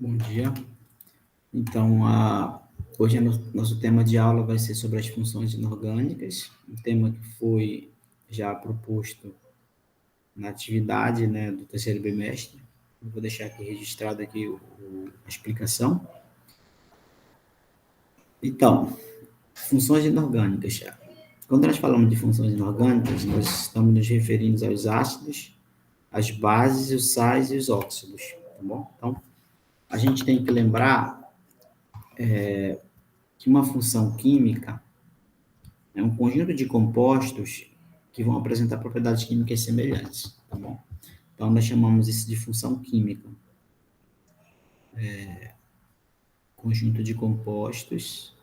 Bom dia. Então, hoje nosso tema de aula vai ser sobre as funções inorgânicas, um tema que foi já proposto na atividade, né, do terceiro bimestre. Eu vou deixar aqui registrado aqui a explicação. Então, funções inorgânicas. Quando nós falamos de funções inorgânicas, nós estamos nos referindo aos ácidos, as bases, os sais e os óxidos, tá bom? Então, a gente tem que lembrar que uma função química é um conjunto de compostos que vão apresentar propriedades químicas semelhantes, tá bom? Então, nós chamamos isso de função química. Conjunto de compostos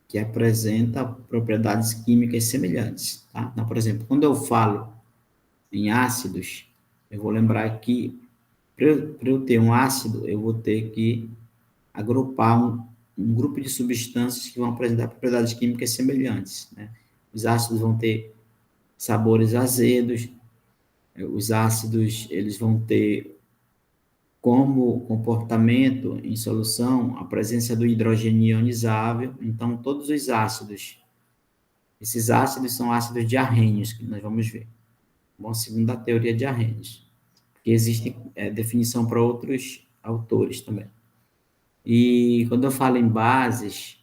que apresenta propriedades químicas semelhantes, tá? Então, por exemplo, quando eu falo em ácidos, eu vou lembrar que para eu ter um ácido, eu vou ter que agrupar um grupo de substâncias que vão apresentar propriedades químicas semelhantes, né? Os ácidos vão ter sabores azedos, os ácidos, eles vão ter como comportamento em solução a presença do hidrogênio ionizável. Então, todos os ácidos, esses ácidos são ácidos diarrênios, que nós vamos ver. Bom, segundo a teoria de Arrhenius, que existe definição para outros autores também. E quando eu falo em bases,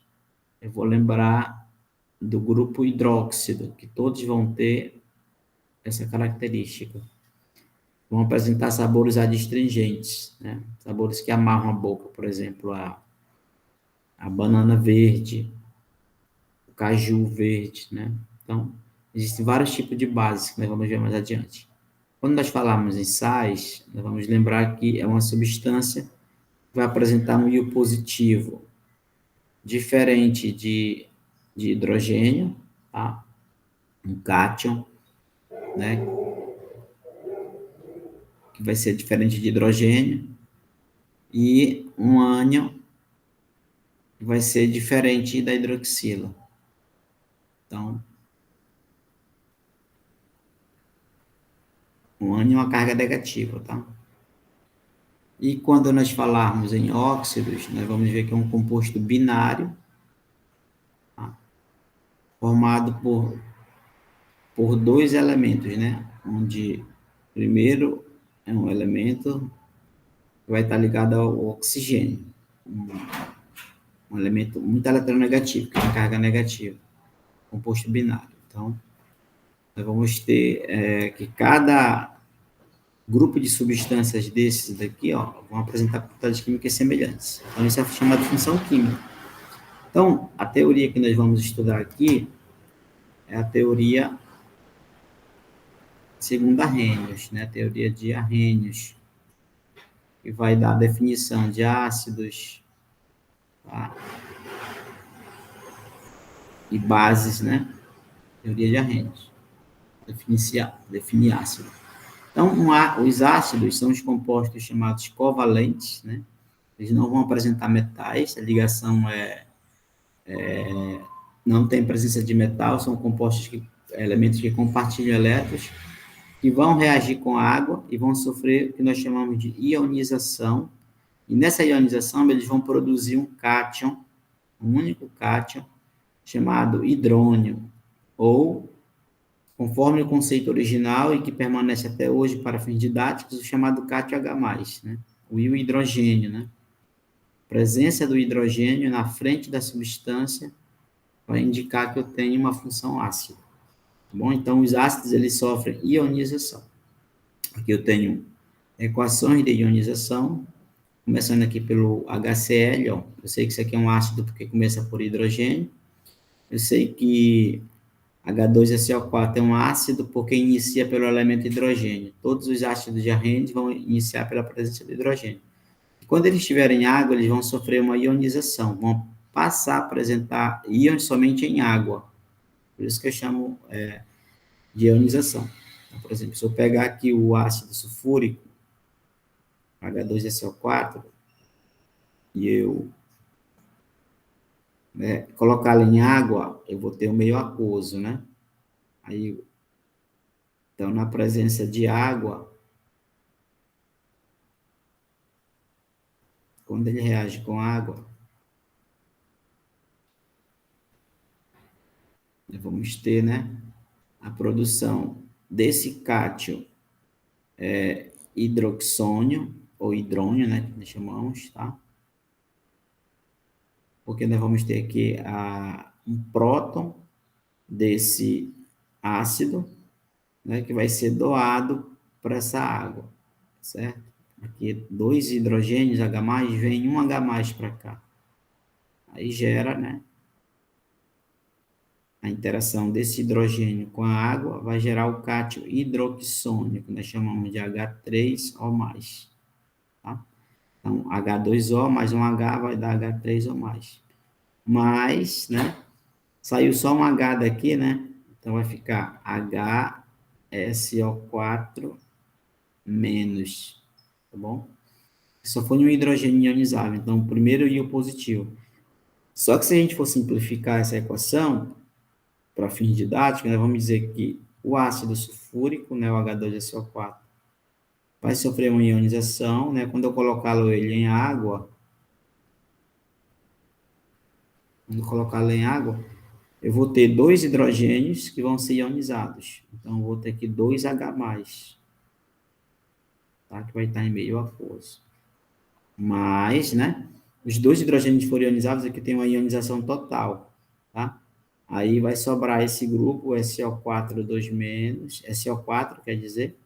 eu vou lembrar do grupo hidróxido, que todos vão ter essa característica. Vão apresentar sabores adstringentes, né? Sabores que amarram a boca, por exemplo, a banana verde, o caju verde, né? Então, existem vários tipos de bases que nós vamos ver mais adiante. Quando nós falamos em sais, nós vamos lembrar que é uma substância que vai apresentar um íon positivo diferente de hidrogênio, tá? Um cátion, né? Que vai ser diferente de hidrogênio, e um ânion vai ser diferente da hidroxila. Então, um ânion é uma carga negativa, tá? E quando nós falarmos em óxidos, nós vamos ver que é um composto binário, tá? Formado por dois elementos, né? Onde primeiro é um elemento que vai estar ligado ao oxigênio, um elemento muito eletronegativo, que tem carga negativa, composto binário. Então, nós vamos ter que cada grupo de substâncias desses daqui, ó, vão apresentar propriedades químicas semelhantes. Então, isso é chamado de função química. Então, a teoria que nós vamos estudar aqui é a teoria segundo Arrhenius, né? A teoria de Arrhenius, que vai dar a definição de ácidos, tá? E bases, né? Teoria de Arrhenius. Definir ácido. Então, os ácidos são os compostos chamados covalentes, né? Eles não vão apresentar metais, a ligação não tem presença de metal, são elementos que compartilham elétrons, que vão reagir com a água e vão sofrer o que nós chamamos de ionização. E nessa ionização, eles vão produzir um cátion, um único cátion, chamado hidrônio, ou, conforme o conceito original e que permanece até hoje para fins didáticos, o chamado cátion H+, né? O íon hidrogênio, né? A presença do hidrogênio na frente da substância vai indicar que eu tenho uma função ácida. Tá bom? Então, os ácidos, eles sofrem ionização. Aqui eu tenho equações de ionização, começando aqui pelo HCl, ó. Eu sei que isso aqui é um ácido porque começa por hidrogênio. Eu sei que H2SO4 é um ácido porque inicia pelo elemento hidrogênio. Todos os ácidos de Arrhenius vão iniciar pela presença do hidrogênio. Quando eles estiverem em água, eles vão sofrer uma ionização, vão passar a apresentar íons somente em água. Por isso que eu chamo de ionização. Então, por exemplo, se eu pegar aqui o ácido sulfúrico, H2SO4, e eu colocá-lo em água, eu vou ter um meio aquoso, né? Aí, Então, na presença de água, quando ele reage com água, vamos ter, né, a produção desse cátion hidroxônio, ou hidrônio, né, que nós chamamos, tá? Porque nós vamos ter aqui um próton desse ácido, né, que vai ser doado para essa água, certo? Aqui, 2 hidrogênios H+, vem um H+ para cá. Aí gera, né, a interação desse hidrogênio com a água, vai gerar o cátion hidroxônio, que nós chamamos de H3O+. Tá? Então, H2O mais um H vai dar H3O+. Mas, né, saiu só um H daqui, né? Então, vai ficar HSO4 menos, tá bom? Só foi um hidrogênio ionizado, então, o primeiro íon positivo. Só que se a gente for simplificar essa equação, para fins didáticos, nós vamos dizer que o ácido sulfúrico, né, o H2SO4, vai sofrer uma ionização, né? Quando eu colocá-lo ele em água, eu vou ter 2 hidrogênios que vão ser ionizados. Então, eu vou ter aqui 2H+, tá? Que vai estar em meio aquoso. Mas, né? Os 2 hidrogênios foram ionizados, aqui tem uma ionização total, tá? Aí vai sobrar esse grupo, SO4 2-, SO4 quer dizer,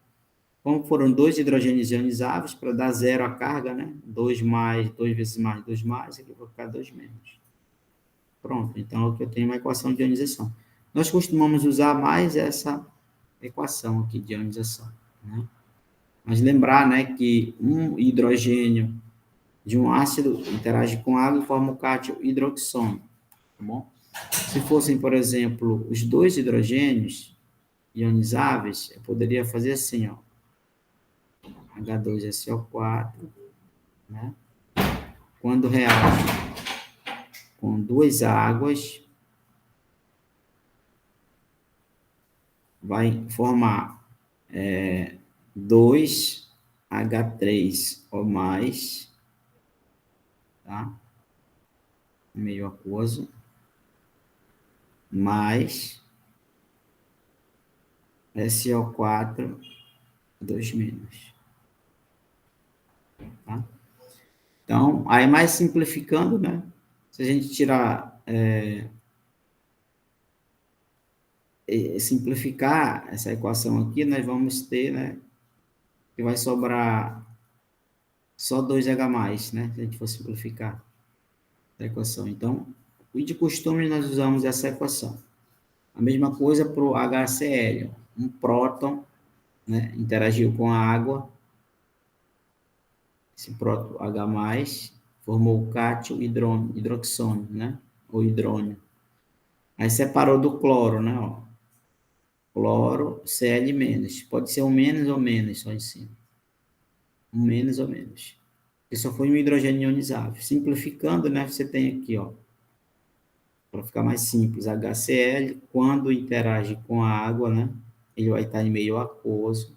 como foram 2 hidrogênios ionizáveis, para dar zero a carga, né? 2 mais, 2 vezes mais, 2 mais, aqui vai ficar 2 menos. Pronto, então aqui eu tenho uma equação de ionização. Nós costumamos usar mais essa equação aqui de ionização, né? Mas lembrar, né, que um hidrogênio de um ácido interage com água e forma o cátion hidroxônio, tá bom? Se fossem, por exemplo, os 2 hidrogênios ionizáveis, eu poderia fazer assim, ó, H2SO4, né? Quando reage com 2 águas, vai formar 2H3O+, tá? Meio aquoso, mais SO4, 2-. Tá? Então, aí mais simplificando, né? Se a gente tirar, simplificar essa equação aqui, nós vamos ter, né? Que vai sobrar só 2H+, né? Se a gente for simplificar a equação. Então, de costume, nós usamos essa equação. A mesma coisa para o HCl. Um próton, né, interagiu com a água. Esse próton H+, formou o cátion hidroxônio, né? Ou hidrônio. Aí separou do cloro, né? Ó. Cloro, Cl-. Pode ser um menos ou menos, só em cima. Um menos ou menos. Porque só foi um hidrogênio ionizável. Simplificando, né? Você tem aqui, ó. Para ficar mais simples, HCl, quando interage com a água, né? Ele vai estar em meio aquoso.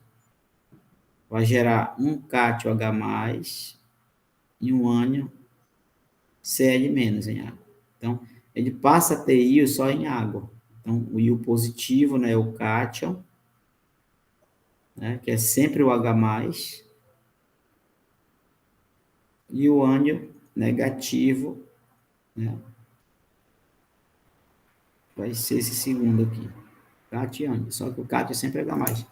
Vai gerar um cátion H+, e um ânion Cl- em água. Então, ele passa a ter íon só em água. Então, o íon positivo, né, é o cátion, né, que é sempre o H+, e o ânion negativo, né, vai ser esse segundo aqui, cátion, só que o cátion é sempre H+.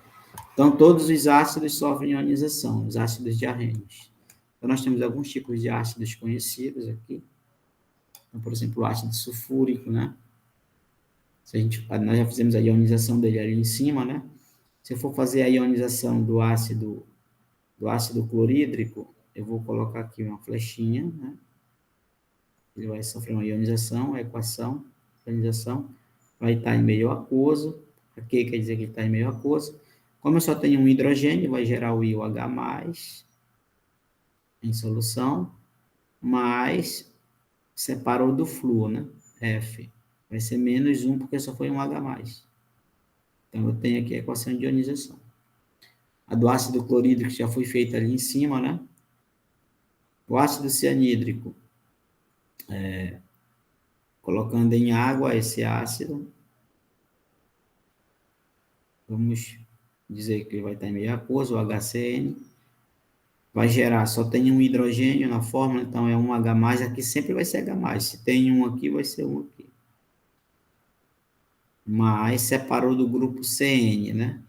Então, todos os ácidos sofrem ionização, os ácidos diarrênicos. Então, nós temos alguns tipos de ácidos conhecidos aqui. Então, por exemplo, o ácido sulfúrico, né? Nós já fizemos a ionização dele ali em cima, né? Se eu for fazer a ionização do ácido clorídrico, eu vou colocar aqui uma flechinha, né? Ele vai sofrer uma ionização, a equação, ionização, vai estar em meio aquoso, aqui quer dizer que está em meio aquoso. Como eu só tenho um hidrogênio, vai gerar o íon H+, em solução, mas separou do flúor, né? F. Vai ser -1 porque só foi um H+. Então, eu tenho aqui a equação de ionização. A do ácido clorídrico já foi feita ali em cima, né? O ácido cianídrico, colocando em água esse ácido, vamos dizer que ele vai estar em meio aquoso, o HCN, vai gerar, só tem um hidrogênio na fórmula, então é um H+, aqui sempre vai ser H+, se tem um aqui, vai ser um aqui. Mas separou do grupo CN, né?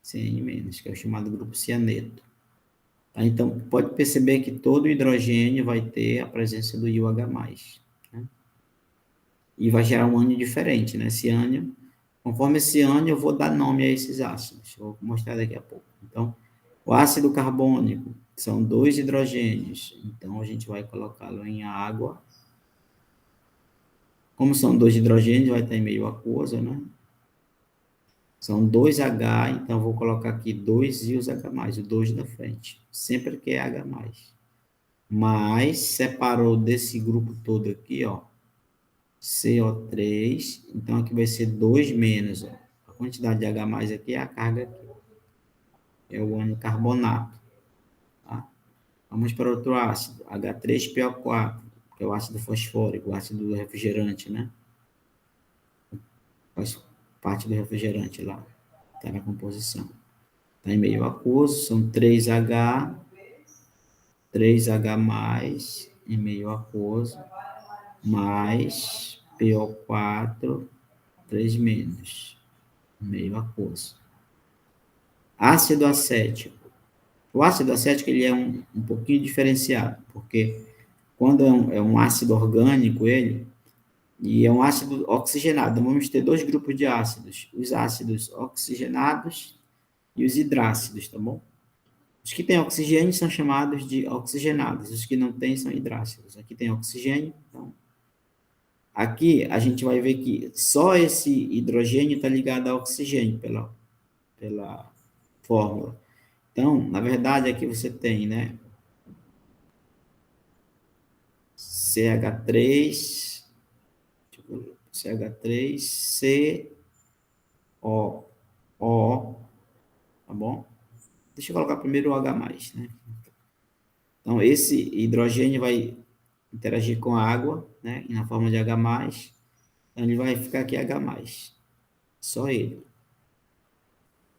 CN-, que é o chamado grupo cianeto. Tá? Então, pode perceber que todo hidrogênio vai ter a presença do íon H+. Né? E vai gerar um ânion diferente, né? Esse ânion, conforme esse ânion, eu vou dar nome a esses ácidos. Vou mostrar daqui a pouco. Então, o ácido carbônico são 2 hidrogênios. Então, a gente vai colocá-lo em água. Como são 2 hidrogênios, vai estar em meio aquoso, né? São 2 H, então vou colocar aqui 2 íons H+, o 2 da frente. Sempre que é H+. Mas separou desse grupo todo aqui, ó, CO3, então aqui vai ser 2 menos, ó. A quantidade de H+ aqui é a carga aqui. É o ânion carbonato. Tá? Vamos para outro ácido, H3PO4, que é o ácido fosfórico, o ácido refrigerante, né? Faz parte do refrigerante lá, está na composição. Está em meio aquoso, são 3H, 3H+, em meio aquoso, mais PO4, 3 menos, meio aquoso. Ácido acético. O ácido acético ele é um pouquinho diferenciado, porque quando é um ácido orgânico, ele, e é um ácido oxigenado, então vamos ter 2 grupos de ácidos, os ácidos oxigenados e os hidrácidos, tá bom? Os que têm oxigênio são chamados de oxigenados, os que não têm são hidrácidos. Aqui tem oxigênio, então aqui a gente vai ver que só esse hidrogênio está ligado ao oxigênio pela fórmula. Então, na verdade, aqui você tem, né, CH3, CH3CO, tá bom? Deixa eu colocar primeiro o H+, né? Então, esse hidrogênio vai interagir com a água, né, na forma de H+, então ele vai ficar aqui H+, só ele.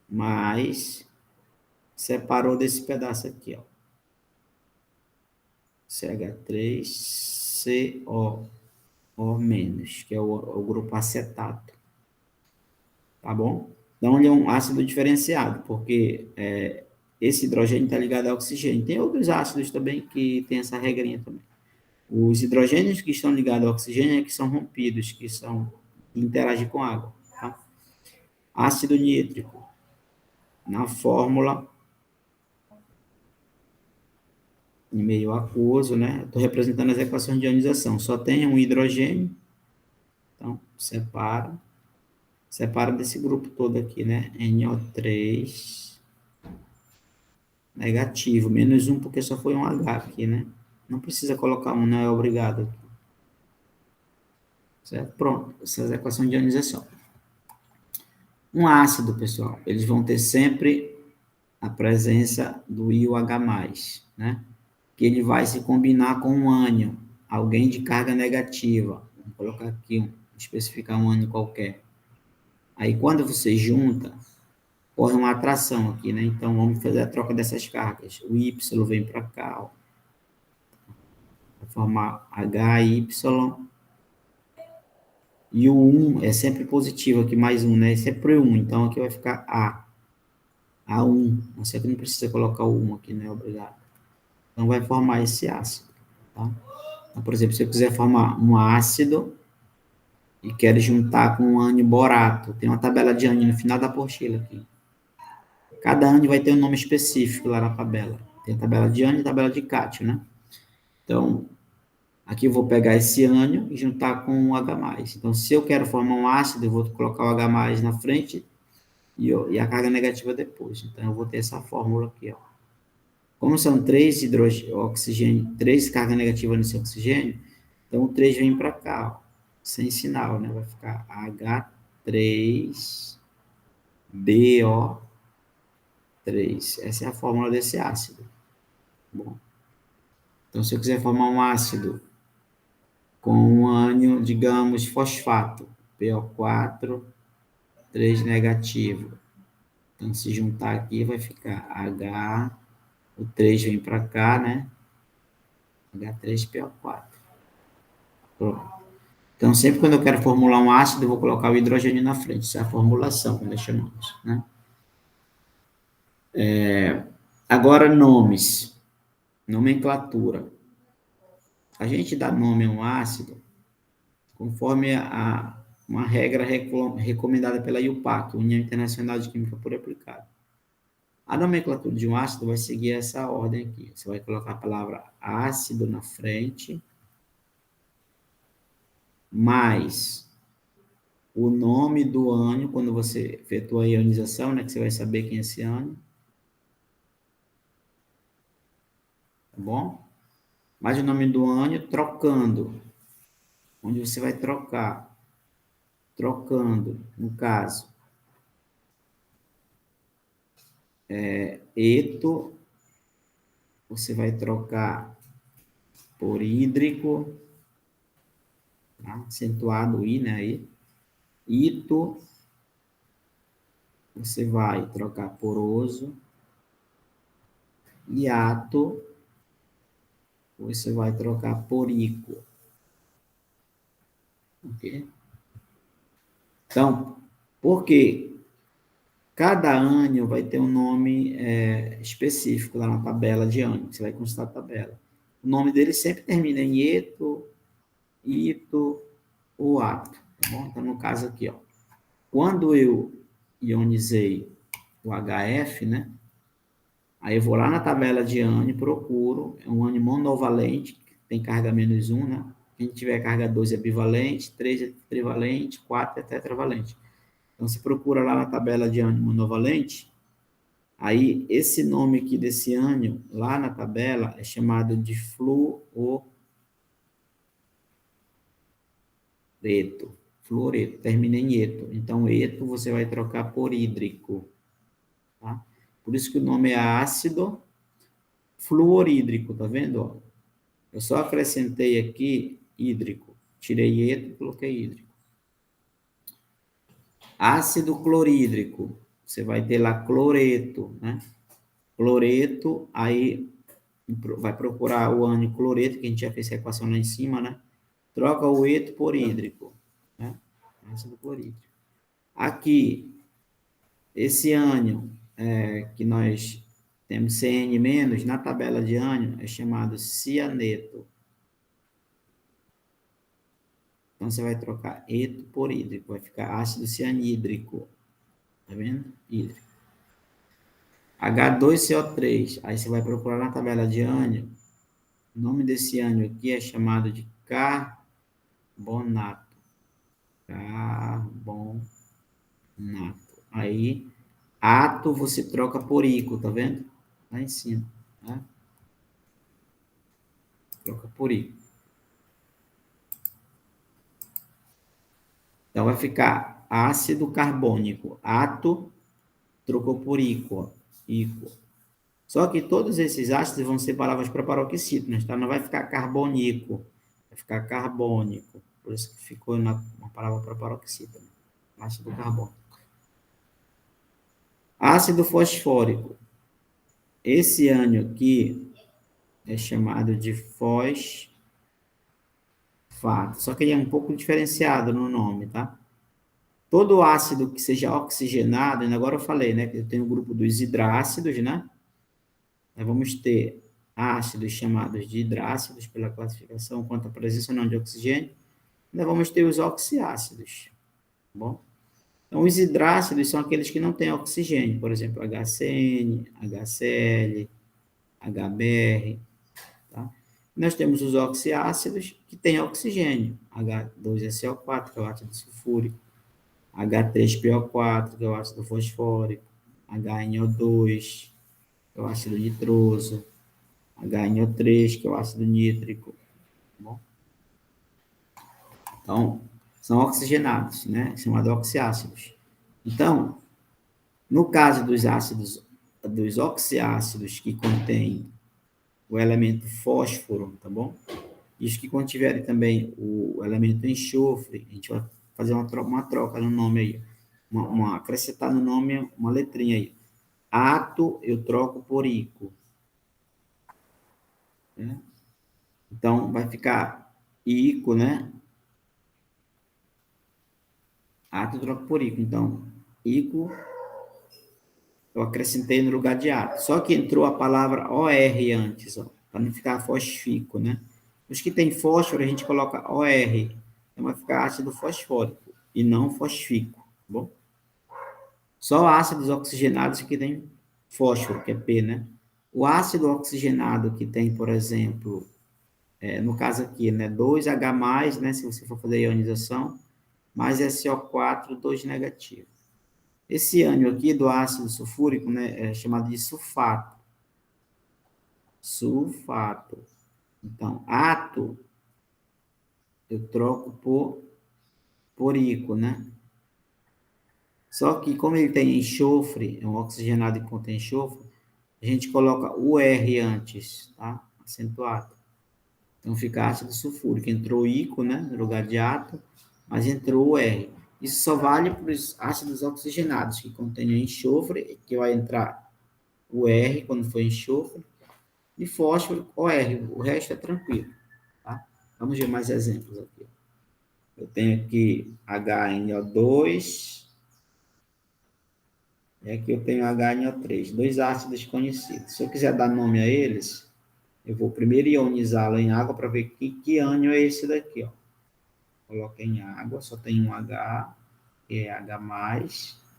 Mas separou desse pedaço aqui, ó. CH3CO, O-, que é o grupo acetato. Tá bom? Então, ele é um ácido diferenciado, porque esse hidrogênio está ligado ao oxigênio. Tem outros ácidos também que tem essa regrinha também. Os hidrogênios que estão ligados ao oxigênio é que são rompidos, que interagem com água. Tá? Ácido nítrico. Na fórmula, em meio aquoso, né? Estou representando as equações de ionização. Só tem um hidrogênio. Então, separa desse grupo todo aqui, né? NO3 negativo, menos um, porque só foi um H aqui, né? Não precisa colocar um, não é obrigado. Certo? Pronto, essas equações de ionização. Um ácido, pessoal, eles vão ter sempre a presença do íon H+, né? Que ele vai se combinar com um ânion, alguém de carga negativa. Vou colocar aqui, especificar um ânion qualquer. Aí, quando você junta, corre uma atração aqui, né? Então, vamos fazer a troca dessas cargas. O Y vem para cá, ó. Vai formar HY. E o 1 é sempre positivo aqui, mais 1, né? É sempre 1. Então, aqui vai ficar A. A1. Você aqui não precisa colocar o 1 aqui, né? Obrigado. Então, vai formar esse ácido, tá? Então, por exemplo, se eu quiser formar um ácido e quero juntar com um ânion borato, tem uma tabela de ânion no final da apostila aqui. Cada ânion vai ter um nome específico lá na tabela. Tem a tabela de ânion e a tabela de cátio, né? Então, aqui eu vou pegar esse ânion e juntar com o H+. Então, se eu quero formar um ácido, eu vou colocar o H+ na frente e a carga negativa depois. Então, eu vou ter essa fórmula aqui, ó. Como são 3 oxigênio, 3 cargas negativas nesse oxigênio, então o 3 vem para cá, ó, sem sinal, né? Vai ficar H3. 3BO3. Essa é a fórmula desse ácido. Bom, então, se eu quiser formar um ácido com um ânion, digamos, fosfato, PO4, 3 negativo. Então, se juntar aqui, vai ficar H, o 3 vem para cá, né? H3PO4. Pronto. Então, sempre quando eu quero formular um ácido, eu vou colocar o hidrogênio na frente. Isso é a formulação, quando chamamos, né? Agora, nomes. Nomenclatura. A gente dá nome a um ácido conforme uma regra recomendada pela IUPAC, União Internacional de Química Pura e Aplicada. A nomenclatura de um ácido vai seguir essa ordem aqui. Você vai colocar a palavra ácido na frente, mais o nome do ânion, quando você efetua a ionização, né, que você vai saber quem é esse ânion. Tá bom? Mais o nome do ânion, trocando. Onde você vai trocar. Trocando, no caso, eto, você vai trocar por hídrico, tá? Acentuado o I, né, aí. Ito, você vai trocar por oso. Hiato, você vai trocar por ico. Ok? Então, porque cada ânion vai ter um nome específico lá na tabela de ânion, você vai constar a tabela. O nome dele sempre termina em eto, ito ou ato. Tá bom? Então, no caso aqui, ó, quando eu ionizei o HF, né? Aí eu vou lá na tabela de ânion, procuro, é um ânion monovalente, que tem carga -1, né? Quem tiver carga 2 é bivalente, 3 é trivalente, 4 é tetravalente. Então, você procura lá na tabela de ânion monovalente, aí esse nome aqui desse ânion, lá na tabela, é chamado de fluoreto. Fluoreto, termina em eto. Então, eto você vai trocar por hídrico. Tá? Por isso que o nome é ácido fluorídrico, tá vendo? Ó? Eu só acrescentei aqui hídrico. Tirei eto e coloquei hídrico. Ácido clorídrico. Você vai ter lá cloreto, né? Cloreto, aí vai procurar o ânion cloreto, que a gente já fez a equação lá em cima, né? Troca o eto por hídrico, né? Ácido clorídrico. Aqui, esse ânion que nós temos CN-, na tabela de ânion, é chamado cianeto. Então, você vai trocar eto por hídrico, vai ficar ácido cianídrico. Tá vendo? Hídrico. H2CO3. Aí você vai procurar na tabela de ânion. O nome desse ânion aqui é chamado de carbonato. Carbonato. Aí, ato você troca por ico, tá vendo? Lá em cima. Tá? Troca por ico. Então, vai ficar ácido carbônico. Ato, trocou por ico. Ó. Ico. Só que todos esses ácidos vão ser palavras para paroxítonas, tá? Não vai ficar carbônico, vai ficar carbônico. Por isso que ficou uma palavra para paroxítona. Ácido carbônico. Ácido fosfórico. Esse ânion aqui é chamado de fosfato. Só que ele é um pouco diferenciado no nome, tá? Todo ácido que seja oxigenado, agora eu falei, né? Que eu tenho o grupo dos hidrácidos, né? Nós vamos ter ácidos chamados de hidrácidos, pela classificação quanto à presença ou não de oxigênio. Nós vamos ter os oxiácidos. Tá bom? Então, os hidrácidos são aqueles que não têm oxigênio, por exemplo, HCN, HCl, HBr. Tá? Nós temos os oxiácidos que têm oxigênio, H2SO4, que é o ácido sulfúrico, H3PO4, que é o ácido fosfórico, HNO2, que é o ácido nitroso, HNO3, que é o ácido nítrico. Tá bom? Então, são oxigenados, né? Chamados oxiácidos. Então, no caso dos ácidos, dos oxiácidos que contêm o elemento fósforo, tá bom? E os que contiverem também o elemento enxofre, a gente vai fazer uma troca no nome aí, acrescentar no nome uma letrinha aí. Ato eu troco por ico, né? Então, vai ficar ico, né? Ato eu troco por ico. Então, ico eu acrescentei no lugar de ato. Só que entrou a palavra OR antes, ó, para não ficar fosfico, né? Os que tem fósforo, a gente coloca OR. Então, vai ficar ácido fosfórico e não fosfico, tá bom? Só ácidos oxigenados que tem fósforo, que é P, né? O ácido oxigenado que tem, por exemplo, no caso aqui, né, 2H+, né, se você for fazer a ionização, mais SO4, 2 negativo. Esse ânion aqui do ácido sulfúrico, né, é chamado de sulfato. Sulfato. Então, ato, eu troco por ico, né? Só que, como ele tem enxofre, é um oxigenado que contém enxofre, a gente coloca o R antes, tá? Acentuado. Então, fica ácido sulfúrico. Entrou ico, né, no lugar de ato, mas entrou o R. Isso só vale para os ácidos oxigenados, que contêm enxofre, que vai entrar o R quando for enxofre, e fósforo, OR. O resto é tranquilo, tá? Vamos ver mais exemplos aqui. Eu tenho aqui HNO2, e aqui eu tenho HNO3, dois ácidos conhecidos. Se eu quiser dar nome a eles, eu vou primeiro ionizá-lo em água para ver que ânion é esse daqui, ó. Coloquei em água, só tem um H, que é H+,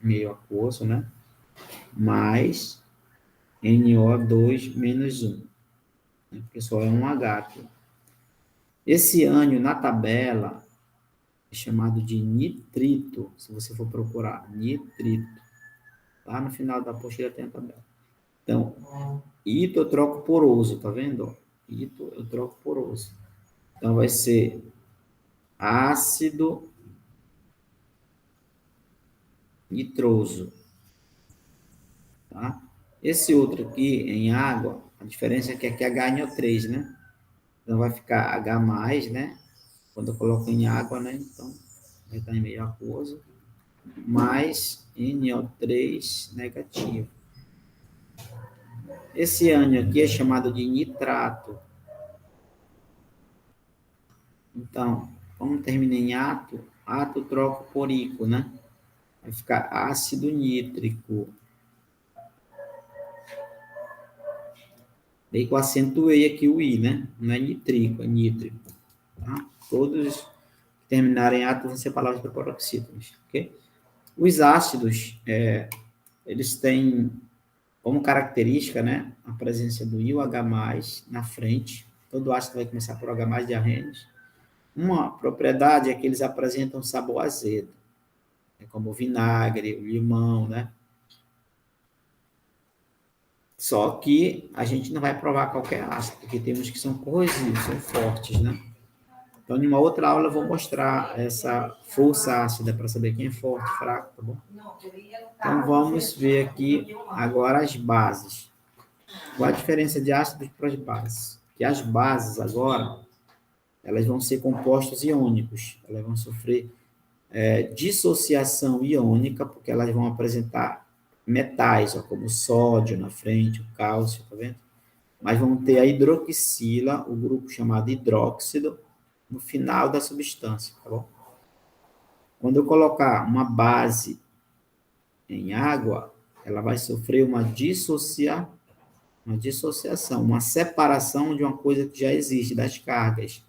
meio aquoso, né? Mais NO2 menos 1, né? Porque só é um H aqui. Esse ânion na tabela é chamado de nitrito, se você for procurar, nitrito. Lá no final da apostila tem a tabela. Então, ito eu troco por oso, tá vendo? Ito eu troco por oso. Então, vai ser ácido nitroso, tá? Esse outro aqui, em água, a diferença é que aqui é HNO3, né? Então, vai ficar H+, né? Quando eu coloco em água, né? Então, vai estar em meio aquoso, mais NO3 negativo. Esse ânion aqui é chamado de nitrato. Então, como termina em ato, ato troco por ico, né? Vai ficar ácido nítrico. Daí que eu acentuei aqui o I, né? Não é nitrico, é nítrico. Tá? Todos que terminarem em ato vão ser palavras proparoxítonas, ok? Os ácidos, eles têm como característica, né, a presença do I, o H+, na frente. Todo ácido vai começar por H+, de Arrhenius. Uma propriedade é que eles apresentam sabor azedo, como o vinagre, o limão, né? Só que a gente não vai provar qualquer ácido, porque temos que são corrosivos, são fortes, né? Então, em uma outra aula, eu vou mostrar essa força ácida para saber quem é forte, fraco, tá bom? Então, vamos ver aqui agora as bases. Qual a diferença de ácidos para as bases? Que as bases agora, elas vão ser compostos iônicos, elas vão sofrer dissociação iônica, porque elas vão apresentar metais, ó, como o sódio na frente, o cálcio, tá vendo? Mas vão ter a hidroxila, o grupo chamado hidróxido, no final da substância, tá bom? Quando eu colocar uma base em água, ela vai sofrer uma dissociação, uma separação de uma coisa que já existe, das cargas.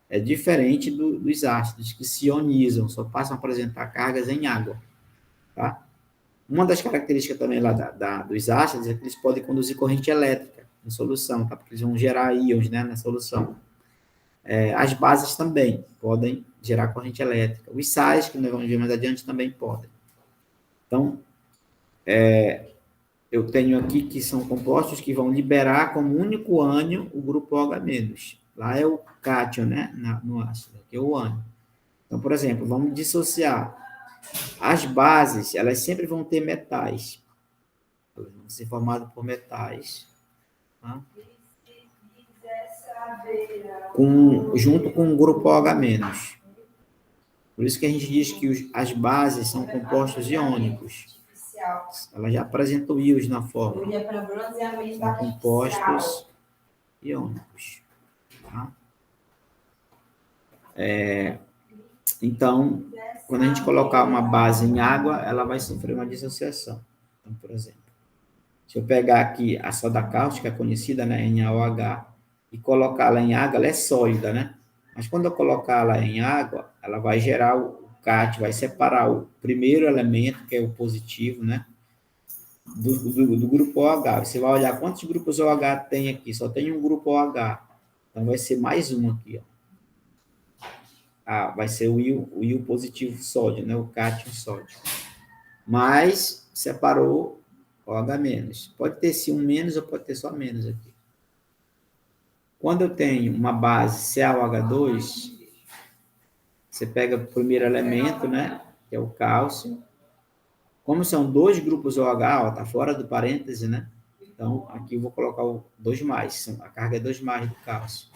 É diferente dos ácidos, que se ionizam, só passam a apresentar cargas em água, tá? Uma das características também lá dos ácidos é que eles podem conduzir corrente elétrica em solução, tá? Porque eles vão gerar íons, né, na solução. As bases também podem gerar corrente elétrica. Os sais, que nós vamos ver mais adiante, também podem. Então, eu tenho aqui que são compostos que vão liberar como único ânion o grupo OH-. Lá é o cátion, né, no ácido, aqui é o ânion. Então, por exemplo, vamos dissociar. As bases, elas sempre vão ter metais. Elas vão ser formadas por metais. Tá? Junto com o grupo OH-. Por isso que a gente diz que as bases são compostos iônicos. Elas já apresentam íons na fórmula. São compostos iônicos. Tá? Então, quando a gente colocar uma base em água, ela vai sofrer uma dissociação. Então, por exemplo, se eu pegar aqui a soda cáustica, conhecida, né, NaOH, e colocá-la em água, ela é sólida, né? Mas quando eu colocá-la em água, ela vai gerar o cátion, vai separar o primeiro elemento, que é o positivo, né? Do grupo OH. Você vai olhar quantos grupos OH tem aqui, só tem um grupo OH. Então, vai ser mais um aqui, ó. Vai ser o íon positivo sódio, né? O cátion sódio. Mas separou OH-. Pode ter sim um menos ou pode ter só menos aqui. Quando eu tenho uma base CaOH2, você pega o primeiro elemento, né? Que é o cálcio. Como são dois grupos OH, ó, tá fora do parêntese, né? Então, aqui eu vou colocar o 2+, a carga é 2+ do cálcio.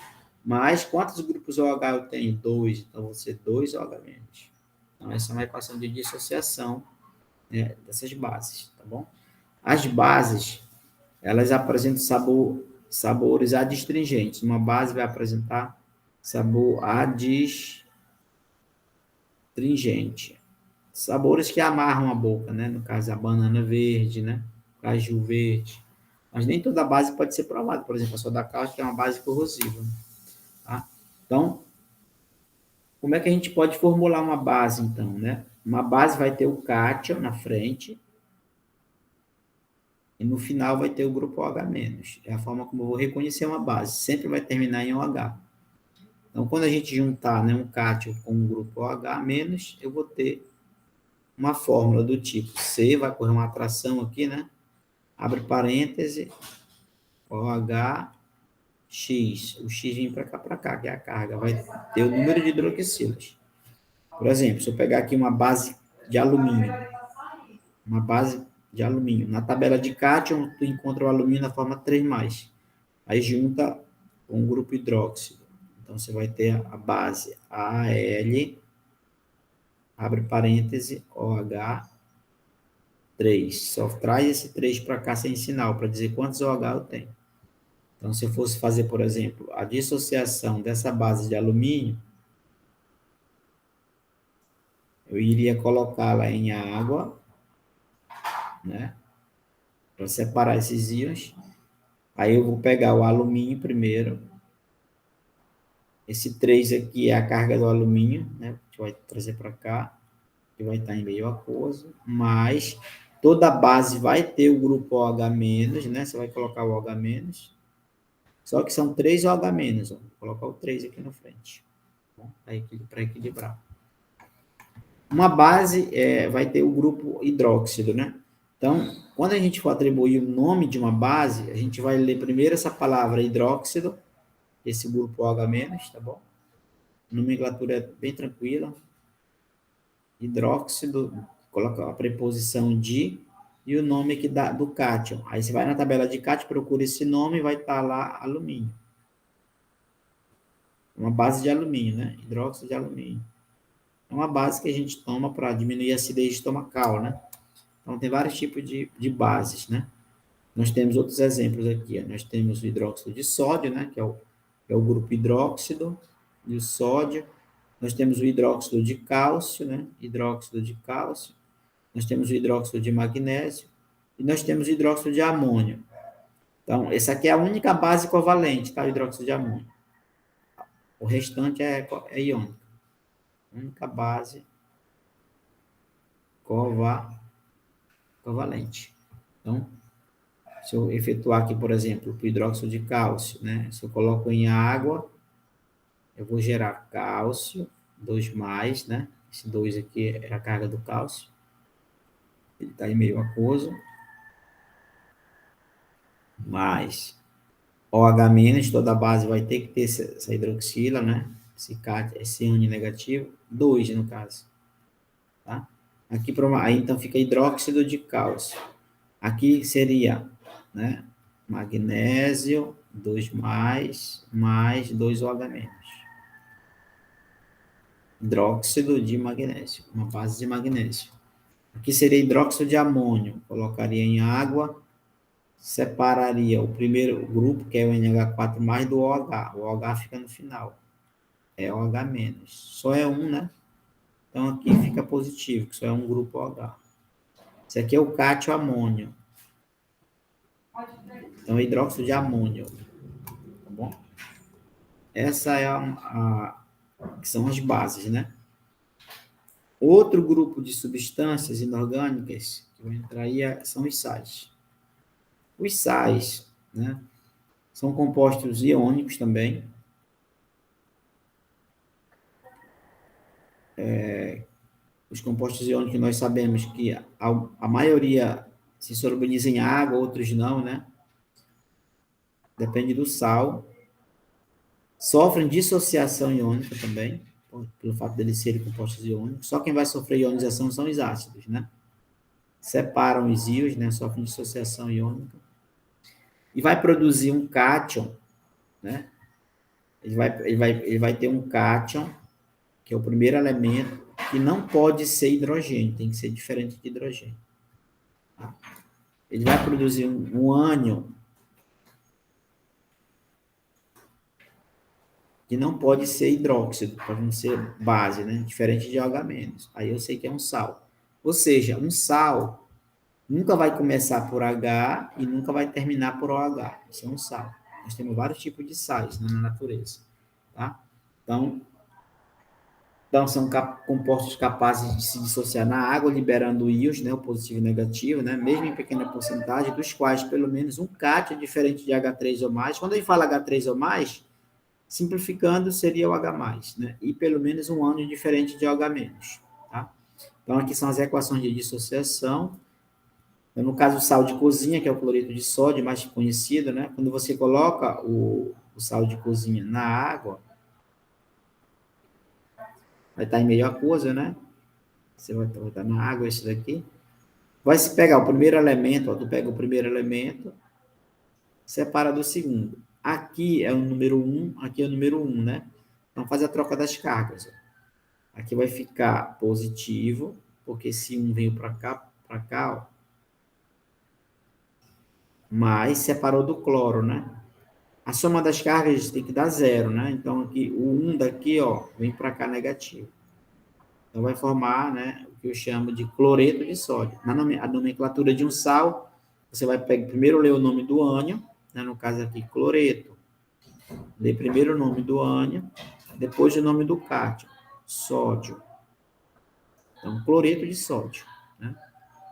Mas quantos grupos OH eu tenho? 2, então vão ser 2 OH-. Então, essa é uma equação de dissociação, né, dessas bases, tá bom? As bases, elas apresentam sabores adstringentes. Uma base vai apresentar sabor adstringente. Sabores que amarram a boca, né? No caso, a banana verde, né? O caju verde. Mas nem toda base pode ser provada. Por exemplo, a soda cáustica é uma base corrosiva. Tá? Então, como é que a gente pode formular uma base, então, né? Uma base vai ter o cátion na frente e no final vai ter o grupo OH-. É a forma como eu vou reconhecer uma base. Sempre vai terminar em OH. Então, quando a gente juntar, né, um cátion com um grupo OH-, eu vou ter uma fórmula do tipo C, vai correr uma atração aqui, né? Abre parêntese, OH, X. O X vem para cá, que é a carga. Vai ter o número de hidroxilas. Por exemplo, se eu pegar aqui uma base de alumínio, na tabela de cátion, tu encontra o alumínio na forma 3+. Aí junta com o grupo hidróxido. Então, você vai ter a base Al, abre parêntese, OH, 3. Só traz esse 3 para cá sem sinal, para dizer quantos OH eu tenho. Então, se eu fosse fazer, por exemplo, a dissociação dessa base de alumínio, eu iria colocá-la em água, né? Para separar esses íons. Aí eu vou pegar o alumínio primeiro. Esse 3 aqui é a carga do alumínio, né? A gente vai trazer para cá, que vai estar em meio aquoso, mas toda base vai ter o grupo OH-, né? Você vai colocar o OH-. Só que são 3 OH-, ó. Vou colocar o 3 aqui na frente, para equilibrar. Uma base vai ter o grupo hidróxido, né? Então, quando a gente for atribuir o nome de uma base, a gente vai ler primeiro essa palavra hidróxido, esse grupo OH-, tá bom? A nomenclatura é bem tranquila. Hidróxido, coloca a preposição de e o nome que dá do cátion. Aí você vai na tabela de cátion, procura esse nome e vai estar lá alumínio. Uma base de alumínio, né? Hidróxido de alumínio. É uma base que a gente toma para diminuir a acidez estomacal, né? Então, tem vários tipos de bases, né? Nós temos outros exemplos aqui. Ó. Nós temos o hidróxido de sódio, né? Que é o grupo hidróxido de sódio. Nós temos o hidróxido de cálcio, né? Hidróxido de cálcio. Nós temos o hidróxido de magnésio. E nós temos o hidróxido de amônio. Então, essa aqui é a única base covalente, tá? O hidróxido de amônio. O restante é iônico. Única base covalente. Então, se eu efetuar aqui, por exemplo, o hidróxido de cálcio, né? Se eu coloco em água, eu vou gerar cálcio, 2+, né? Esse 2 aqui é a carga do cálcio. Ele está em meio aquoso. Mais OH-, toda base vai ter que ter essa hidroxila, né? esse ânion negativo, 2 no caso, tá? Aqui, aí então fica hidróxido de cálcio. Aqui seria, né, magnésio, 2 mais 2OH menos. Hidróxido de magnésio, uma base de magnésio. Aqui seria hidróxido de amônio, colocaria em água, separaria o primeiro grupo, que é o NH4+, do OH. O OH fica no final. É OH-. Só é um, né? Então, aqui fica positivo, que só é um grupo OH. Esse aqui é o cátio amônio. Então, é hidróxido de amônio. Tá bom? Essa é que são as bases, né? Outro grupo de substâncias inorgânicas que eu entraria são os sais. Os sais, né, são compostos iônicos também. Os compostos iônicos nós sabemos que a maioria se solubiliza em água, outros não, né? Depende do sal. Sofrem dissociação iônica também, pelo fato deles serem compostos iônicos. Só quem vai sofrer ionização são os ácidos, né? Separam os íons, né? Sofrem dissociação iônica. E vai produzir um cátion, né? Ele vai ter um cátion, que é o primeiro elemento, que não pode ser hidrogênio, tem que ser diferente de hidrogênio. Tá? Ele vai produzir um ânion, que não pode ser hidróxido, pode não ser base, né? Diferente de OH-. Aí eu sei que é um sal. Ou seja, um sal nunca vai começar por H e nunca vai terminar por OH. Isso é um sal. Nós temos vários tipos de sais, né, na natureza. Tá? Então são compostos capazes de se dissociar na água, liberando íons, né, o positivo e o negativo, né, mesmo em pequena porcentagem, dos quais pelo menos um cátion é diferente de H3 ou mais. Quando a gente fala H3 ou mais, simplificando, seria o H+, né, e pelo menos um ânion diferente de OH-. Tá? Então aqui são as equações de dissociação. Então, no caso, o sal de cozinha, que é o cloreto de sódio, mais conhecido, né, quando você coloca o sal de cozinha na água, vai estar em meio aquoso, né? Você vai estar na água, esse daqui. Vai se pegar o primeiro elemento, ó, tu pega o primeiro elemento, separa do segundo. Aqui é o número 1, aqui é o número 1, né? Então, faz a troca das cargas. Ó. Aqui vai ficar positivo, porque esse 1 veio para cá, ó. Mas separou do cloro, né? A soma das cargas tem que dar 0, né? Então, aqui, o 1 daqui, ó, vem para cá negativo. Então, vai formar, né, o que eu chamo de cloreto de sódio. A nomenclatura de um sal, você vai primeiro ler o nome do ânion, né, no caso aqui, cloreto. Lê primeiro o nome do ânion, depois o nome do cátion, sódio. Então, cloreto de sódio. Né?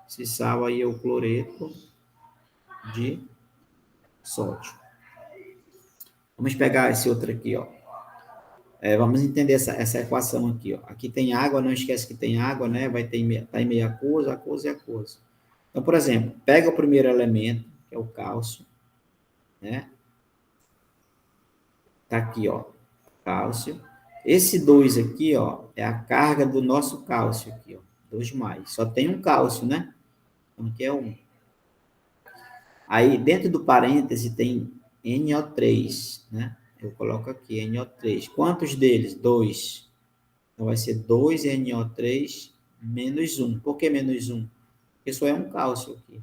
Esse sal aí é o cloreto de sódio. Vamos pegar esse outro aqui, ó. Vamos entender essa equação aqui, ó. Aqui tem água, não esquece que tem água, né? Vai ter tá em meio aquoso, aquoso e aquoso. Então, por exemplo, pega o primeiro elemento, que é o cálcio, né? Tá aqui, ó, cálcio. Esse 2 aqui, ó, é a carga do nosso cálcio aqui, ó, 2+. Só tem um cálcio, né? Então, aqui é 1. Aí, dentro do parêntese, tem NO3, né? Eu coloco aqui, NO3. Quantos deles? 2. Então, vai ser 2NO3 menos 1. Por que menos 1? Porque só é um cálcio aqui.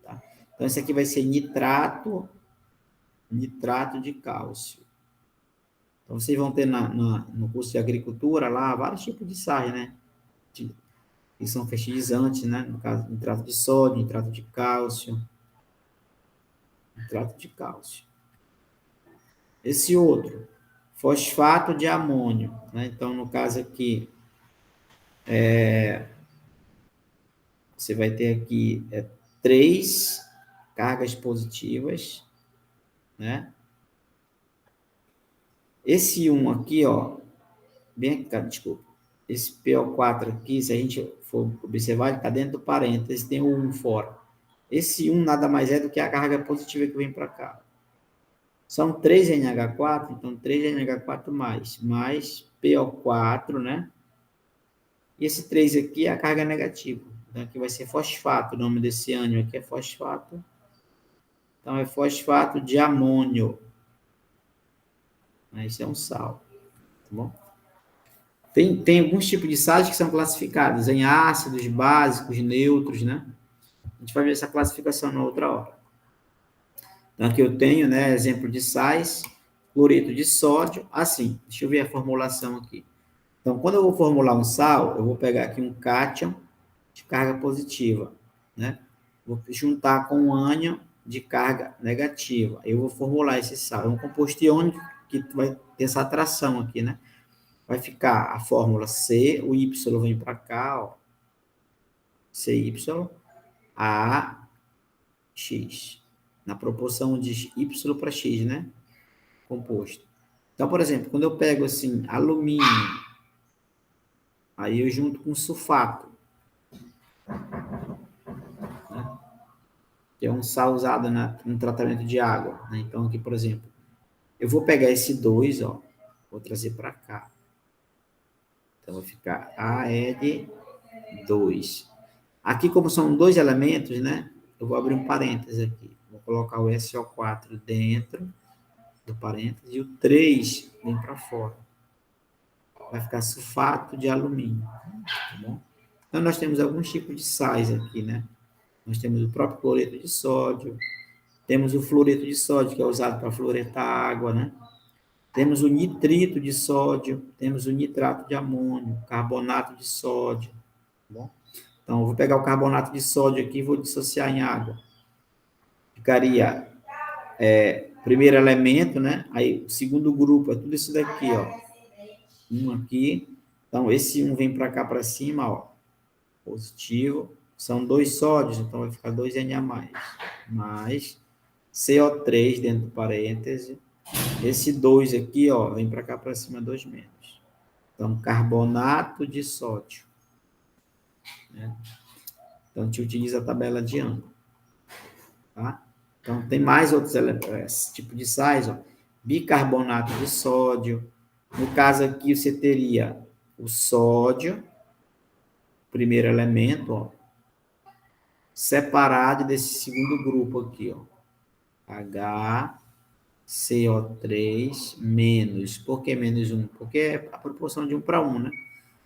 Tá? Então, esse aqui vai ser nitrato de cálcio. Então, vocês vão ter no curso de agricultura lá vários tipos de sais, né? Que são fertilizantes, né? No caso, nitrato de sódio, nitrato de cálcio. Nitrato de cálcio. Esse outro, fosfato de amônio, né? Então, no caso aqui, você vai ter aqui 3 cargas positivas, né? Esse 1 aqui, ó, bem aqui, desculpa, esse PO4 aqui, se a gente for observar, ele está dentro do parênteses, tem o 1 fora. Esse 1 nada mais é do que a carga positiva que vem para cá. São 3 NH4, então 3 NH4 mais PO4, né? E esse 3 aqui é a carga negativa. Então, aqui vai ser fosfato. O nome desse ânion aqui é fosfato. Então, é fosfato de amônio. Isso é um sal. Tá bom? Tem alguns tipos de sais que são classificados em ácidos, básicos, neutros, né? A gente vai ver essa classificação na outra hora. Então, aqui eu tenho, né, exemplo de sais, cloreto de sódio. Assim, deixa eu ver a formulação aqui. Então, quando eu vou formular um sal, eu vou pegar aqui um cátion de carga positiva, né? Vou juntar com um ânion de carga negativa. Eu vou formular esse sal. É um composto iônico que vai ter essa atração aqui, né? Vai ficar a fórmula C, o Y vem para cá, ó. CY, AX. Na proporção de Y para X, né? Composto. Então, por exemplo, quando eu pego assim, alumínio, aí eu junto com sulfato, né? Que é um sal usado no tratamento de água, né? Então, aqui, por exemplo, eu vou pegar esse 2, ó, vou trazer para cá. Então, vai ficar AL2. Aqui, como são dois elementos, né? Eu vou abrir um parênteses aqui. Vou colocar o SO4 dentro do parênteses e o 3 vem para fora. Vai ficar sulfato de alumínio, tá bom? Então, nós temos alguns tipos de sais aqui, né? Nós temos o próprio cloreto de sódio, temos o fluoreto de sódio, que é usado para fluoretar a água, né? Temos o nitrito de sódio, temos o nitrato de amônio, carbonato de sódio, tá bom? Então, eu vou pegar o carbonato de sódio aqui e vou dissociar em água. Ficaria primeiro elemento, né? Aí, o segundo grupo é tudo isso daqui, ó. Um aqui. Então, esse um vem para cá para cima, ó. Positivo. São 2 sódios, então vai ficar 2Na+. Mais CO3 dentro do parêntese. Esse 2 aqui, ó, vem para cá para cima, 2 menos. Então, carbonato de sódio. Né? Então, a gente utiliza a tabela de Young. Tá? Então, tem mais outros esse tipo de sais, ó. Bicarbonato de sódio. No caso aqui, você teria o sódio, primeiro elemento, ó, separado desse segundo grupo aqui, ó. HCO3 menos. Por que menos 1? Porque é a proporção de 1 para 1, né?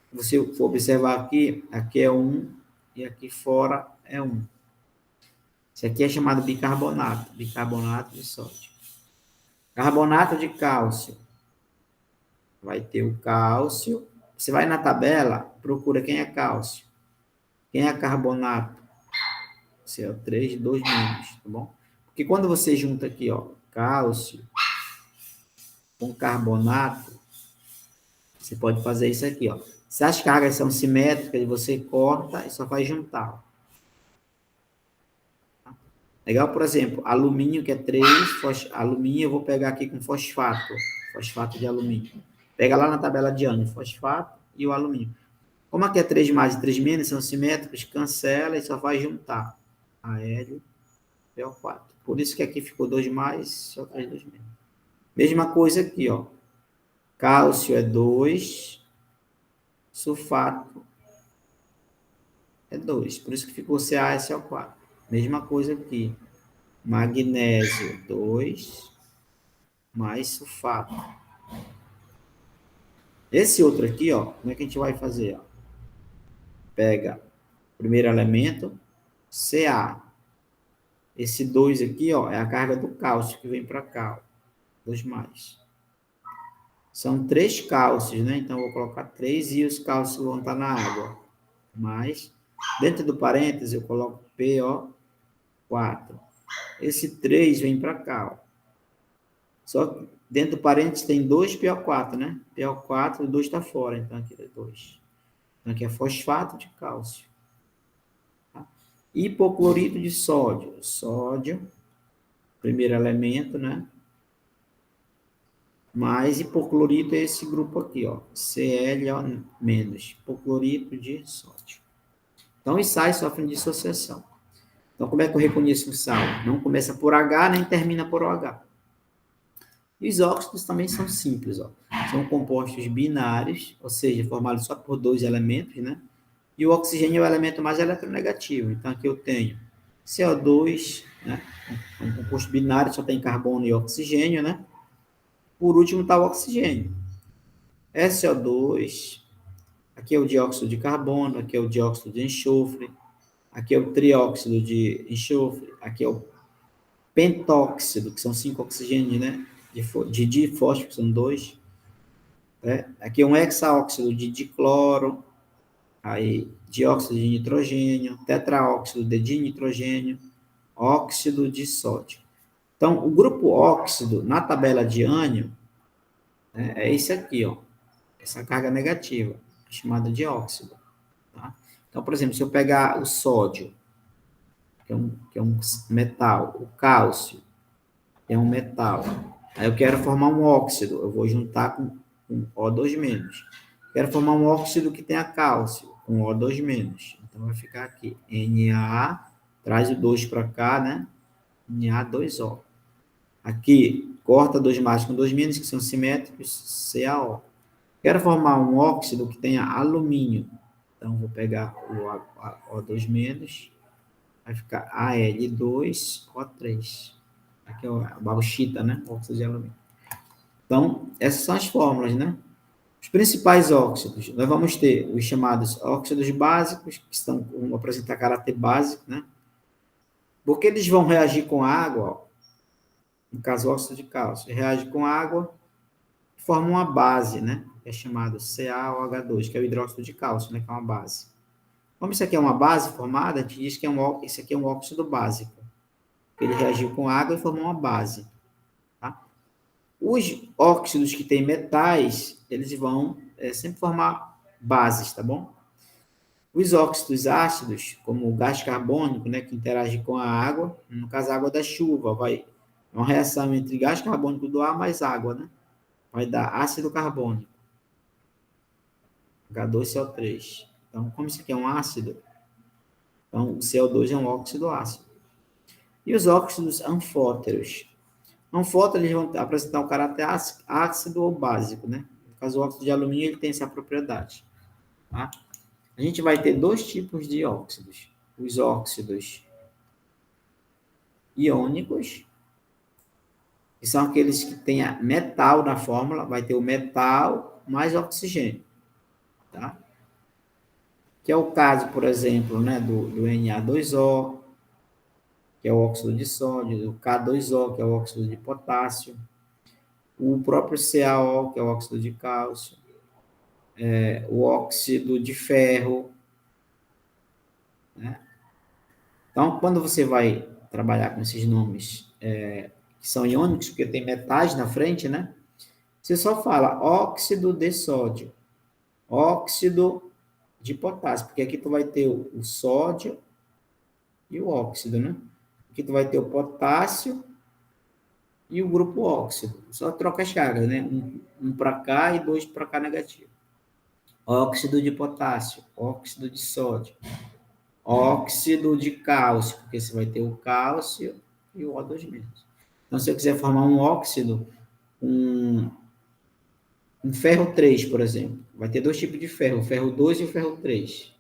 Se você for observar aqui, aqui é 1 e aqui fora é 1. Isso aqui é chamado bicarbonato de sódio. Carbonato de cálcio. Vai ter o cálcio. Você vai na tabela, procura quem é cálcio. Quem é carbonato? CO3, 2 menos, tá bom? Porque quando você junta aqui, ó, cálcio com carbonato, você pode fazer isso aqui, ó. Se as cargas são simétricas, você corta e só faz juntar. Legal? Por exemplo, alumínio, que é 3, alumínio eu vou pegar aqui com fosfato de alumínio. Pega lá na tabela de ânion, fosfato e o alumínio. Como aqui é 3 mais e 3 menos, são simétricos, cancela e só vai juntar. AlPO4. Por isso que aqui ficou 2 mais, só faz 2 menos. Mesma coisa aqui, ó. Cálcio é 2, sulfato é 2. Por isso que ficou CaSO4. Mesma coisa aqui. Magnésio 2 mais sulfato. Esse outro aqui, ó, como é que a gente vai fazer? Ó? Pega o primeiro elemento, Ca. Esse 2 aqui, ó, é a carga do cálcio que vem para cá. 2 mais. São 3 cálcios, né? Então, eu vou colocar 3 e os cálcios vão estar na água. Mais. Dentro do parênteses, eu coloco PO4. Esse 3 vem para cá, ó. Só que dentro do parênteses tem 2 PO4, né? PO4, o 2 está fora, então aqui é 2. Então aqui é fosfato de cálcio. Tá? Hipoclorito de sódio. Sódio, primeiro elemento, né? Mais hipoclorito é esse grupo aqui, ó. ClO-, hipoclorito de sódio. Então, os sais sofrem dissociação. Então, como é que eu reconheço um sal? Não começa por H, nem termina por OH. E os óxidos também são simples, ó. São compostos binários, ou seja, formados só por dois elementos, né? E o oxigênio é o elemento mais eletronegativo. Então, aqui eu tenho CO2, né? Um composto binário, só tem carbono e oxigênio, né? Por último está o oxigênio. SO2, aqui é o dióxido de carbono, aqui é o dióxido de enxofre, aqui é o trióxido de enxofre, aqui é o pentóxido, que são 5 oxigênios, né? De difósforo, que são 2. Né? Aqui é um hexaóxido de dicloro, aí dióxido de nitrogênio, tetraóxido de dinitrogênio, óxido de sódio. Então, o grupo óxido, na tabela de Ânio, né, é esse aqui, ó, essa carga negativa, chamada de óxido. Tá? Então, por exemplo, se eu pegar o sódio, que é um metal, o cálcio, que é um metal, aí eu quero formar um óxido, eu vou juntar com O2-. Quero formar um óxido que tenha cálcio, com O2-. Então, vai ficar aqui, Na, traz o 2 para cá, né? Na2O. Aqui, corta 2 mais com 2-, que são simétricos, CaO. Quero formar um óxido que tenha alumínio. Então, vou pegar o O2-, vai ficar Al2O3. Aqui é a bauxita, né? Óxido de alumínio. Então, essas são as fórmulas, né? Os principais óxidos, nós vamos ter os chamados óxidos básicos, que vão apresentar caráter básico, né? Porque eles vão reagir com água, ó, no caso, o óxido de cálcio, reage com água e forma uma base, né? Que é chamado CaOH2, que é o hidróxido de cálcio, né? Que é uma base. Como isso aqui é uma base formada, a gente diz que esse aqui é um óxido básico. Ele reagiu com água e formou uma base. Tá? Os óxidos que têm metais, eles vão sempre formar bases, tá bom? Os óxidos ácidos, como o gás carbônico, né, que interage com a água, no caso a água da chuva, é uma reação entre gás carbônico do ar mais água, né? Vai dar ácido carbônico, H2CO3. Então, como isso aqui é um ácido, então o CO2 é um óxido ácido. E os óxidos anfóteros? Anfóteros eles vão apresentar um caráter ácido ou básico, né? No caso, o óxido de alumínio ele tem essa propriedade. Tá? A gente vai ter dois tipos de óxidos. Os óxidos iônicos, que são aqueles que têm metal na fórmula, vai ter o metal mais oxigênio. Tá? Que é o caso, por exemplo, né, do Na2O, que é o óxido de sódio, do K2O, que é o óxido de potássio, o próprio CaO, que é o óxido de cálcio, o óxido de ferro. Né? Então, quando você vai trabalhar com esses nomes que são iônicos, porque tem metais na frente, né? Você só fala óxido de sódio, óxido de potássio, porque aqui tu vai ter o sódio e o óxido, né? Aqui tu vai ter o potássio e o grupo óxido. Só troca as cargas, né? Um para cá e 2 para cá negativo. Óxido de potássio, óxido de sódio, óxido de cálcio, porque você vai ter o cálcio e o O2-. Então, se eu quiser formar um óxido, um ferro 3, por exemplo, vai ter dois tipos de ferro, o ferro 2 e o ferro 3.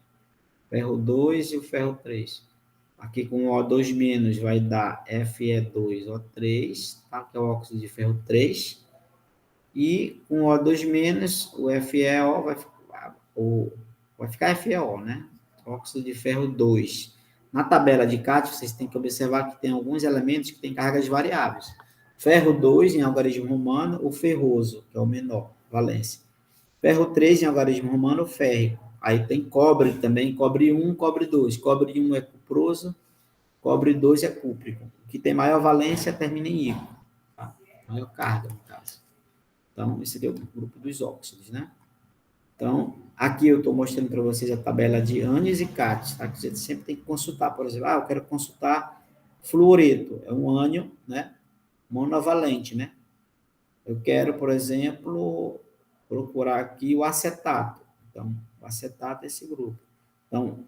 Ferro 2 e o ferro 3. Aqui com o O2- vai dar Fe2O3, tá? Que é o óxido de ferro 3. E com o O2-, o FeO vai ficar FeO, né? Óxido de ferro 2. Na tabela de CAT, vocês têm que observar que tem alguns elementos que têm cargas variáveis. Ferro 2, em algarismo romano, o ferroso, que é o menor, valência. Ferro 3, em algarismo romano, o férrico. Aí tem cobre também, cobre 1, cobre 2. Cobre 1 é cuproso, cobre 2 é cúprico. O que tem maior valência termina em ico. Tá? Maior carga, no caso. Então, esse aqui é o grupo dos óxidos, né? Então, aqui eu estou mostrando para vocês a tabela de ânions e cátions, tá? Que você sempre tem que consultar, por exemplo, eu quero consultar fluoreto, é um ânion, né? Monovalente, né? Eu quero, por exemplo, procurar aqui o acetato. Então, o acetato é esse grupo. Então,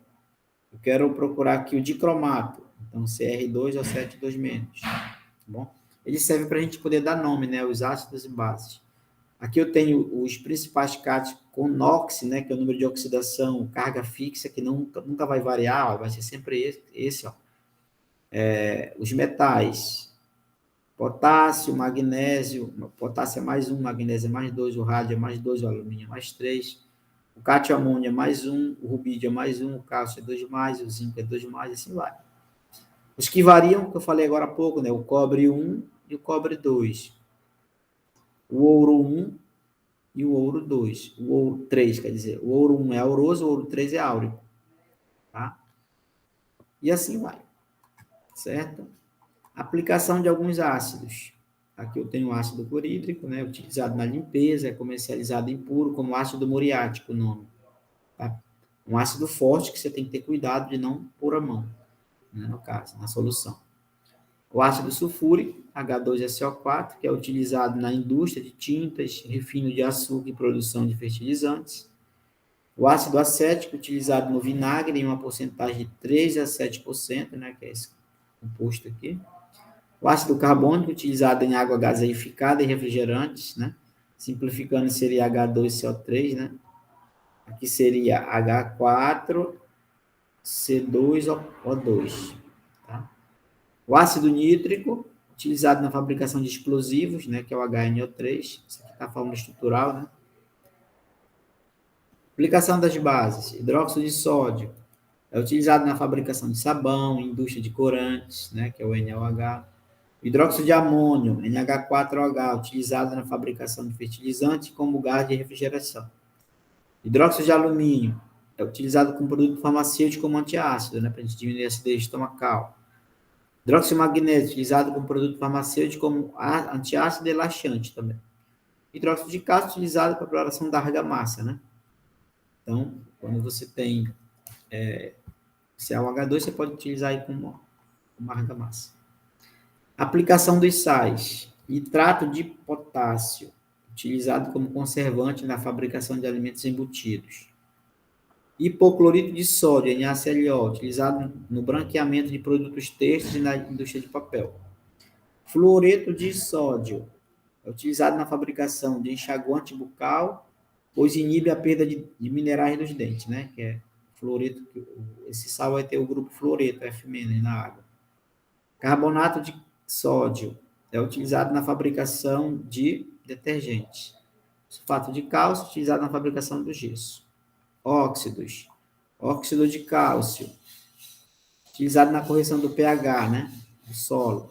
eu quero procurar aqui o dicromato. Então, CR2 ou 72-. Tá bom? ele serve para a gente poder dar nome, né? Os ácidos e bases. Aqui eu tenho os principais cátions com NOx, né? Que é o número de oxidação, carga fixa, que nunca vai variar, ó, vai ser sempre esse ó. Os metais, potássio, magnésio, potássio é mais 1, magnésio é mais 2, o rádio é mais 2, o alumínio é mais 3, o cátio amônio é mais 1, o rubídio é mais 1, o cálcio é 2 mais, o zinco é 2 mais, assim vai. Os que variam, que eu falei agora há pouco, né? O cobre 1 e o cobre 2. O ouro 1 e o ouro 2. O ouro 3, quer dizer, o ouro 1 é auroso, o ouro 3 é áureo. Tá? E assim vai. Certo? Aplicação de alguns ácidos. Aqui eu tenho o ácido clorídrico, né? Utilizado na limpeza, é comercializado impuro como ácido muriático, o nome. Tá? Um ácido forte que você tem que ter cuidado de não pôr a mão, né? No caso, na solução. O ácido sulfúrico, H2SO4, que é utilizado na indústria de tintas, refino de açúcar e produção de fertilizantes. O ácido acético, utilizado no vinagre, em uma porcentagem de 3 a 7%, né, que é esse composto aqui. O ácido carbônico, utilizado em água gaseificada e refrigerantes, né? Simplificando, seria H2CO3, né? Aqui seria H4C2O2. Tá? O ácido nítrico, utilizado na fabricação de explosivos, né? Que é o HNO3. Isso aqui está falando estrutural, né? Aplicação das bases. Hidróxido de sódio. É utilizado na fabricação de sabão, indústria de corantes, né? Que é o NaOH. Hidróxido de amônio, NH4OH, utilizado na fabricação de fertilizante como gás de refrigeração. Hidróxido de alumínio, é utilizado como produto farmacêutico como antiácido, né, para a gente diminuir a acidez estomacal. Hidróxido de magnésio, utilizado como produto farmacêutico como antiácido e laxante também. Hidróxido de cálcio, utilizado para a preparação da argamassa, né? Então, quando você tem CaOH2, você pode utilizar aí como argamassa. Aplicação dos sais. Nitrato de potássio, utilizado como conservante na fabricação de alimentos embutidos. Hipoclorito de sódio, NaClO, utilizado no branqueamento de produtos têxteis e na indústria de papel. Fluoreto de sódio, é utilizado na fabricação de enxaguante bucal, pois inibe a perda de minerais dos dentes, né? Que é fluoreto, esse sal vai ter o grupo fluoreto, F- na água. Carbonato de sódio, é utilizado na fabricação de detergentes. Sulfato de cálcio, utilizado na fabricação do gesso. Óxidos. Óxido de cálcio, utilizado na correção do pH, né, do solo.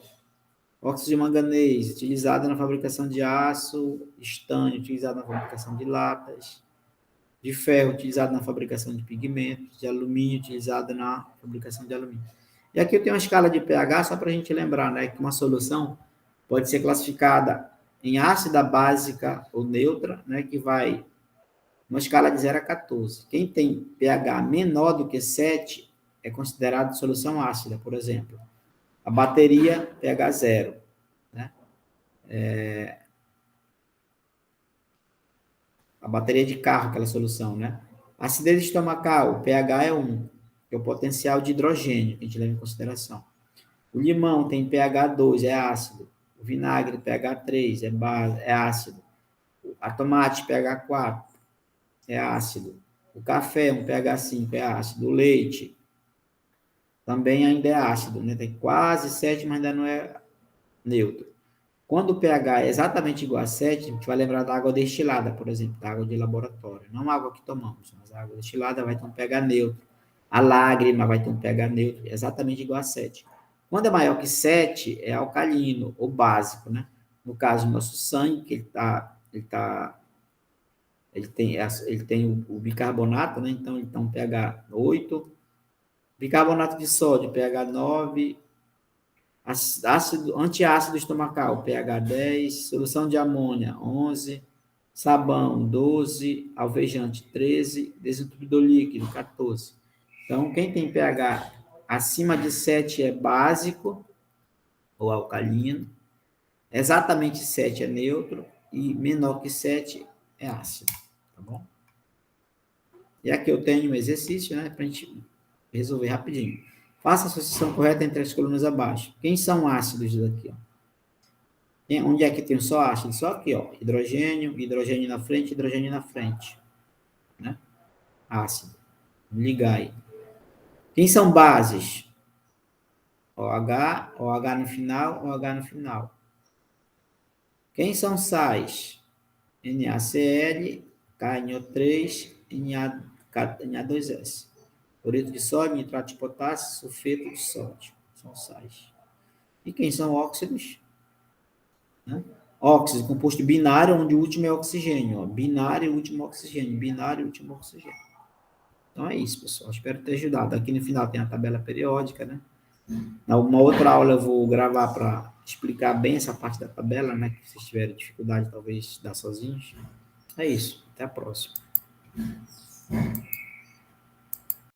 Óxido de manganês, utilizado na fabricação de aço. Estânio, utilizado na fabricação de latas. De ferro, utilizado na fabricação de pigmentos. De alumínio, utilizado na fabricação de alumínio. E aqui eu tenho uma escala de pH, só para a gente lembrar, né, que uma solução pode ser classificada em ácida, básica ou neutra, né, que vai uma escala de 0 a 14. Quem tem pH menor do que 7 é considerado solução ácida, por exemplo. A bateria, pH 0. Né? A bateria de carro, aquela solução. Né? Acidez estomacal, pH é 1, que é o potencial de hidrogênio, que a gente leva em consideração. O limão tem pH 2, é ácido. O vinagre, pH 3, é ácido. A tomate, pH 4, é ácido. O café, um pH 5, é ácido. O leite também ainda é ácido, né? Tem quase 7, mas ainda não é neutro. Quando o pH é exatamente igual a 7, a gente vai lembrar da água destilada, por exemplo, da água de laboratório. Não a água que tomamos, mas a água destilada vai ter um pH neutro. A lágrima vai ter um pH neutro, exatamente igual a 7. Quando é maior que 7, é alcalino, ou básico, né? No caso, o nosso sangue, que ele tem o bicarbonato, né? Então, ele tem um pH 8. Bicarbonato de sódio, pH 9. Antiácido estomacal, pH 10. Solução de amônia, 11. Sabão, 12. Alvejante, 13. Desentupidor líquido, 14. Então, quem tem pH acima de 7 é básico ou alcalino. Exatamente 7 é neutro. E menor que 7 é ácido. Tá bom? E aqui eu tenho um exercício, né, para a gente resolver rapidinho. Faça a associação correta entre as colunas abaixo. Quem são ácidos daqui? Ó? Onde é que tem só ácido? Só aqui, ó. Hidrogênio, hidrogênio na frente, hidrogênio na frente. Né? Ácido. Vamos ligar aí. Quem são bases? OH, OH no final, OH no final. Quem são sais? NaCl, KNO3, Na2S. Cloreto de sódio, nitrato de potássio, sulfeto de sódio. São sais. E quem são óxidos? Né? Óxido, composto binário, onde o último é oxigênio. Ó. Binário, último oxigênio. Binário, último oxigênio. Então é isso, pessoal. Espero ter ajudado. Aqui no final tem a tabela periódica, né? Na uma outra aula eu vou gravar para explicar bem essa parte da tabela, né? Que vocês tiverem dificuldade, talvez, estudar sozinhos. É isso. Até a próxima.